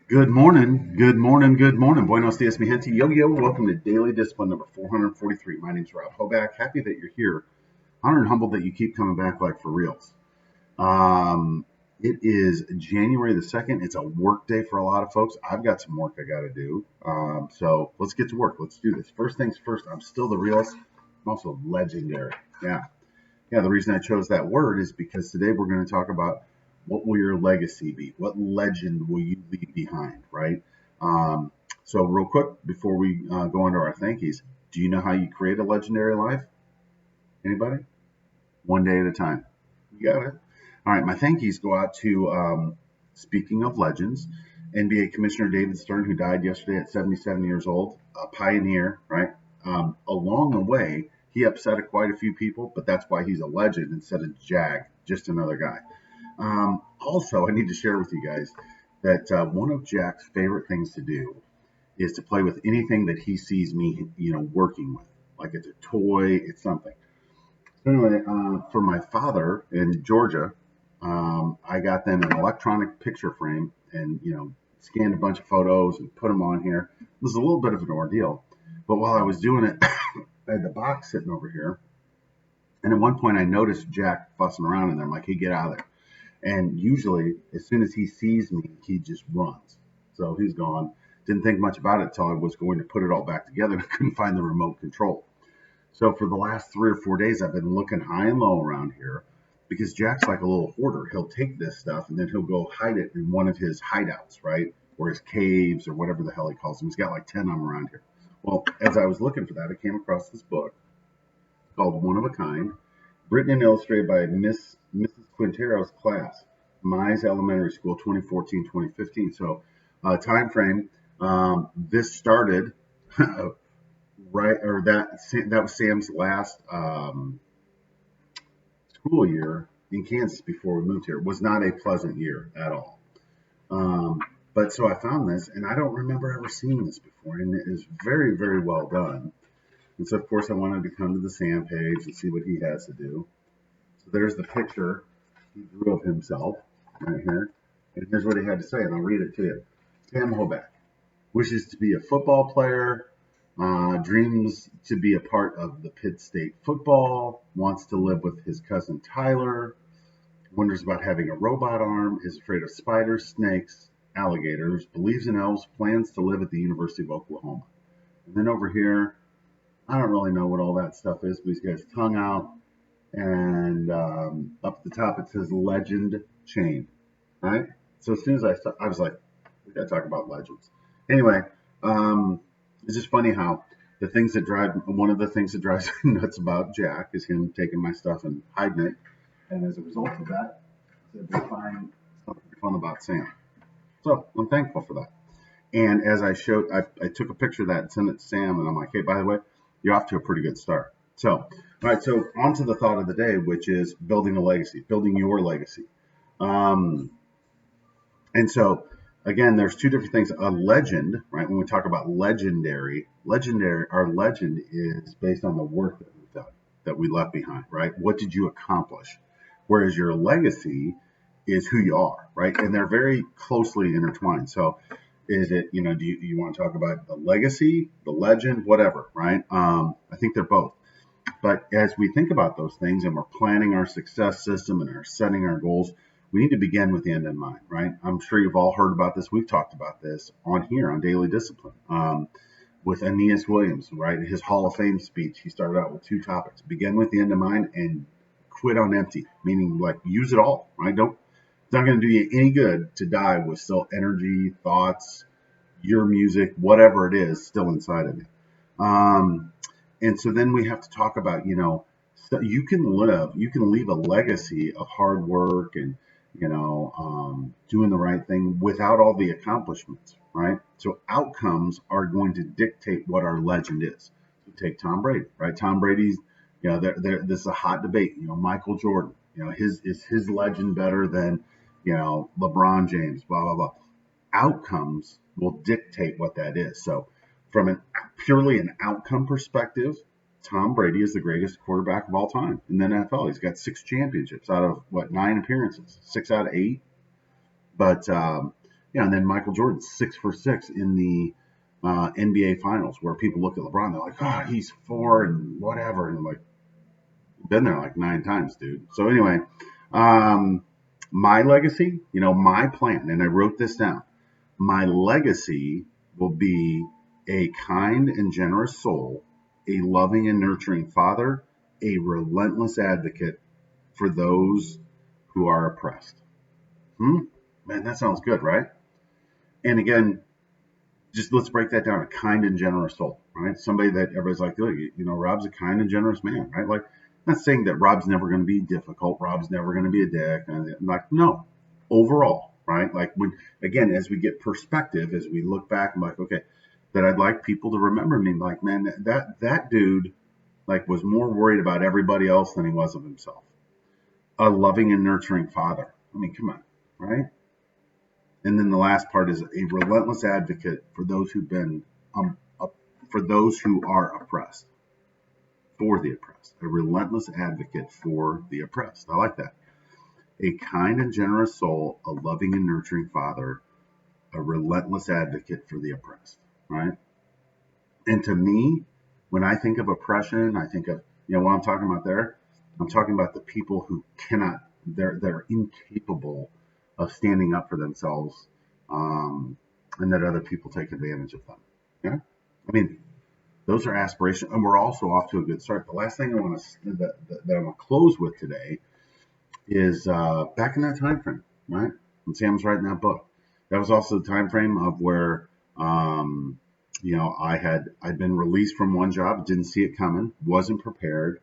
Good morning, good morning, good morning. Buenos dias, mi gente. Yo, yo, welcome to Daily Discipline number 443. My name's Rob Hoback. Happy that you're here. Honored and humbled that you keep coming back like for reals. Um, it is January the 2nd. It's a work day for a lot of folks. I've got some work I got to do. So let's get to work. Let's do this. First things first, I'm still the realist. I'm also legendary. Yeah. Yeah, the reason I chose that word is because today we're going to talk about what will your legacy be? What legend will you leave behind, right? Um, so, real quick, before we go into our thank yous, do you know how you create a legendary life? Anybody? One day at a time. You got it. All right, my thank yous go out to, speaking of legends, NBA Commissioner David Stern, who died yesterday at 77 years old, a pioneer, right? Along the way, he upset quite a few people, but that's why he's a legend instead of Jag, just another guy. Also, I need to share with you guys that one of Jack's favorite things to do is to play with anything that he sees me, working with. Like it's a toy, it's something. So anyway, for my father in Georgia, I got them an electronic picture frame and, scanned a bunch of photos and put them on here. It was a little bit of an ordeal. But while I was doing it, I had the box sitting over here. And at one point, I noticed Jack fussing around in there. I'm like, hey, get out of there. And usually, as soon as he sees me, he just runs. So he's gone. Didn't think much about it until I was going to put it all back together. I couldn't find the remote control. So for the last 3 or 4 days, I've been looking high and low around here because Jack's like a little hoarder. He'll take this stuff and then he'll go hide it in one of his hideouts, right? Or his caves or whatever the hell he calls them. He's got like 10 of them around here. Well, as I was looking for that, I came across this book called One of a Kind, written and illustrated by Mrs. Quintero's class, Mize Elementary School, 2014-2015. So, time frame. This started right, or that was Sam's last school year in Kansas before we moved here. It was not a pleasant year at all. Um, but so I found this, and I don't remember ever seeing this before, and it is very, very well done. And so, of course, I wanted to come to the Sam page and see what he has to do. So there's the picture he drew of himself right here. And here's what he had to say, and I'll read it to you. Sam Hoback wishes to be a football player, dreams to be a part of the Pitt State football, wants to live with his cousin Tyler, wonders about having a robot arm, is afraid of spiders, snakes, alligators, believes in elves, plans to live at the University of Oklahoma. And then over here, I don't really know what all that stuff is, but he's got his tongue out, and up at the top it says legend chain, right? So as soon as I was like, we gotta talk about legends. Anyway, it's just funny how one of the things that drives me nuts about Jack is him taking my stuff and hiding it, and as a result of that, they find something fun about Sam. So I'm thankful for that. And as I took a picture of that and sent it to Sam, and I'm like, hey, by the way, you're off to a pretty good start. So, all right, so on to the thought of the day, which is building a legacy, building your legacy. Um, and so, again, there's two different things. A legend, right? When we talk about legendary, our legend is based on the work that we've done, that we left behind, right? What did you accomplish? Whereas your legacy is who you are, right? And they're very closely intertwined. So, is it, do you want to talk about the legacy, the legend, whatever, right? I think they're both. But as we think about those things and we're planning our success system and are setting our goals, we need to begin with the end in mind, right? I'm sure you've all heard about this. We've talked about this on here on Daily Discipline with Aeneas Williams, right? His Hall of Fame speech, he started out with two topics: begin with the end in mind and quit on empty, meaning like use it all, right? It's not going to do you any good to die with still energy, thoughts, your music, whatever it is, still inside of you. Um, and so then we have to talk about, so you can leave a legacy of hard work and, doing the right thing without all the accomplishments, right? So outcomes are going to dictate what our legend is. So take Tom Brady, right? Tom Brady's, this is a hot debate. Michael Jordan, his legend better than, LeBron James, blah, blah, blah. Outcomes will dictate what that is. So, from purely an outcome perspective, Tom Brady is the greatest quarterback of all time in the NFL. He's got 6 championships out of what, 9 appearances, 6 out of 8. But Yeah, and then Michael Jordan 6 for 6 in the NBA Finals, where people look at LeBron, they're like, oh, he's 4 and whatever, and I'm like, been there like 9 times, dude. So anyway, um, my legacy, my plan, and I wrote this down. My legacy will be a kind and generous soul, a loving and nurturing father, a relentless advocate for those who are oppressed. Hmm? Man, that sounds good, right? And again, just let's break that down. A kind and generous soul, right? Somebody that everybody's like, oh, Rob's a kind and generous man, right? Like, I'm not saying that Rob's never going to be difficult. Rob's never going to be a dick. And I'm like, no, overall, right? Like when, again, as we get perspective, as we look back, I'm like, okay, that I'd like people to remember me. Like, man, that dude, like, was more worried about everybody else than he was of himself. A loving and nurturing father. I mean, come on, right? And then the last part is a relentless advocate for those who've been, for those who are oppressed, for the oppressed. A relentless advocate for the oppressed. I like that. A kind and generous soul, a loving and nurturing father, a relentless advocate for the oppressed, right? And to me, when I think of oppression, I think of, what I'm talking about there. I'm talking about the people who cannot, they're incapable of standing up for themselves, and that other people take advantage of them. Yeah, I mean, those are aspirations, and we're also off to a good start. The last thing I want to that I'm gonna close with today is back in that time frame, right? When Sam's writing that book, that was also the time frame of where I'd been released from one job, didn't see it coming, wasn't prepared,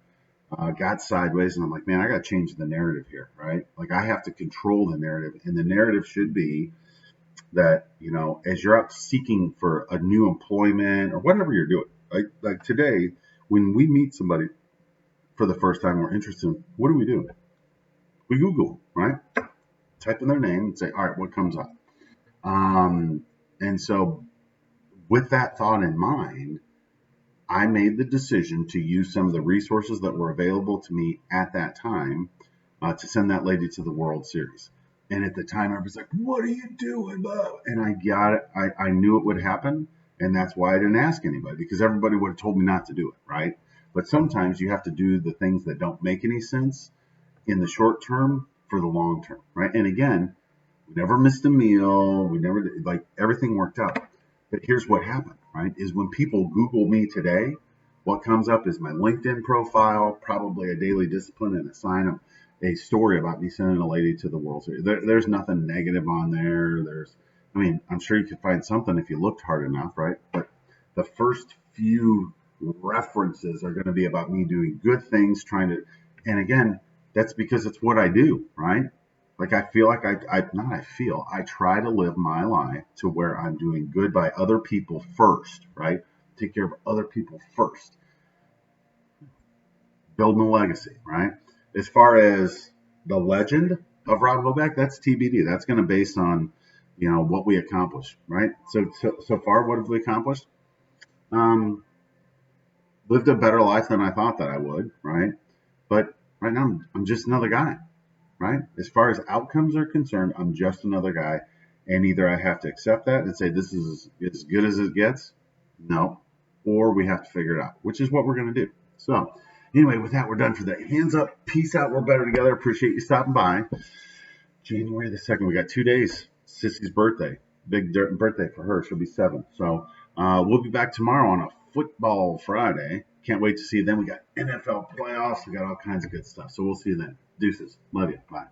got sideways, and I'm like, man, I got to change the narrative here, right? Like I have to control the narrative, and the narrative should be that as you're out seeking for a new employment or whatever you're doing, like today, when we meet somebody for the first time we're interested in, what do we do? We Google, right? Type in their name and say, all right, what comes up? And so with that thought in mind, I made the decision to use some of the resources that were available to me at that time to send that lady to the World Series. And at the time, I was like, what are you doing, Bob? And I got it. I knew it would happen. And that's why I didn't ask anybody, because everybody would have told me not to do it, right? But sometimes you have to do the things that don't make any sense in the short term for the long term, right? And again, we never missed a meal. We never, like, everything worked out. But here's what happened, right? Is when people Google me today, what comes up is my LinkedIn profile, probably a daily discipline, and a sign of a story about me sending a lady to the World Series. There's nothing negative on there. I'm sure you could find something if you looked hard enough, right? But the first few references are going to be about me doing good things, and again, that's because it's what I do, right? Like I feel like I try to live my life to where I'm doing good by other people first, right? Take care of other people first, building a legacy, right? As far as the legend of Rob Hoback, that's TBD. That's going to based on, what we accomplish, right? So far, what have we accomplished? Um, Lived a better life than I thought that I would, right? But right now, I'm just another guy, right? As far as outcomes are concerned, I'm just another guy. And either I have to accept that and say this is as good as it gets, no, or we have to figure it out, which is what we're going to do. So, anyway, with that, we're done for the day. Hands up, peace out, we're better together. Appreciate you stopping by. January the 2nd, we got 2 days. Sissy's birthday, big birthday for her. She'll be 7. So, we'll be back tomorrow on a Football Friday. Can't wait to see you then. We got NFL playoffs. We got all kinds of good stuff. So we'll see you then. Deuces. Love you. Bye.